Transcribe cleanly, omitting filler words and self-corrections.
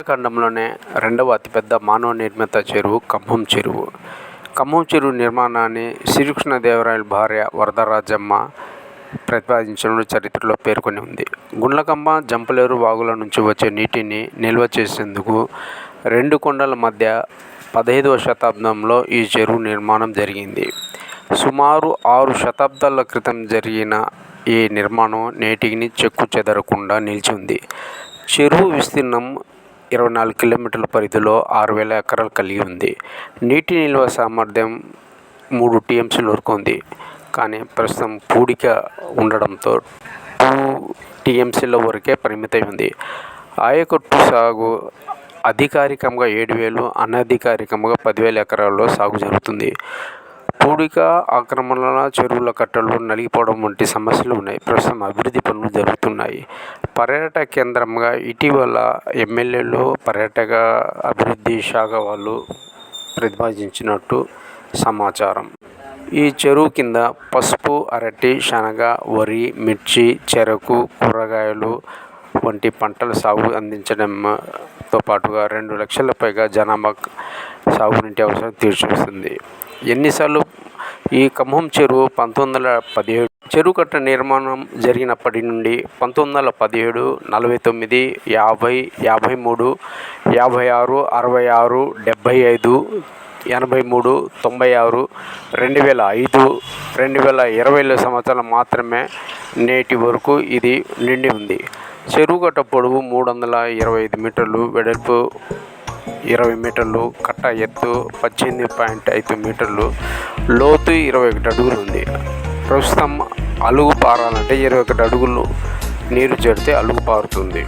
ఖండంలోనే రెండవ అతిపెద్ద మానవ నిర్మిత చెరువు ఖమ్మం చెరువు. ఖమ్మం చెరువు నిర్మాణాన్ని శ్రీకృష్ణదేవరాయల భార్య వరదరాజమ్మ ప్రతిపాదించిన చరిత్రలో పేర్కొని ఉంది. గుండ్లకమ్మ, జంపలేరు వాగుల నుంచి వచ్చే నీటిని నిల్వ చేసేందుకు రెండు కొండల మధ్య 15వ శతాబ్దంలో ఈ చెరువు నిర్మాణం జరిగింది. సుమారు 6 శతాబ్దాల క్రితం జరిగిన ఈ నిర్మాణం నేటికి చెక్కు చెదరకుండా నిలిచి ఉంది. చెరువు విస్తీర్ణం 24 కిలోమీటర్ల పరిధిలో 6,000 ఎకరాలు కలిగి ఉంది. నీటి నిల్వ సామర్థ్యం 3 టీఎంసీల వరకు ఉంది. కానీ ప్రస్తుతం పూడిక ఉండడంతో 2 టీఎంసీల వరకే పరిమితమై ఉంది. ఆయకట్టు సాగు అధికారికంగా 7,000, అనధికారికంగా 10,000 ఎకరాల్లో సాగు జరుగుతుంది. పూడిక, ఆక్రమణల, చెరువుల కట్టలు నలిగిపోవడం వంటి సమస్యలు ఉన్నాయి. ప్రస్తుతం అభివృద్ధి పనులు జరుగుతున్నాయి. పర్యాటక కేంద్రంగా ఇటీవల ఎమ్మెల్యేలు, పర్యాటక అభివృద్ధి శాఖ వాళ్ళు ప్రతిపాదించినట్టు సమాచారం. ఈ చెరువు కింద పసుపు, అరటి, శనగ, వరి, మిర్చి, చెరకు, కూరగాయలు వంటి పంటల సాగు అందించడంతో పాటుగా 2 లక్షల పైగా జనాభా సాగునీటి అవసరం తీర్చేస్తుంది. ఎన్నిసార్లు ఈ ఖమ్మం చెరువు 1917 చెరువు కట్ట నిర్మాణం జరిగినప్పటి నుండి 1917, 49, 50, 53, 56, 66, 75, 83, 96, 2005, 2020 సంవత్సరాలు మాత్రమే నేటి వరకు ఇది నిండి ఉంది. చెరువు కట్ట పొడవు 325 మీటర్లు, వెడల్పు 20 మీటర్లు, కట్ట ఎత్తు 18.5 మీటర్లు, లోతు 21 అడుగులు ఉంది. ప్రస్తుతం అలుగు పారాలంటే 21 అడుగులు నీరు చేరితే అలుగు పారుతుంది.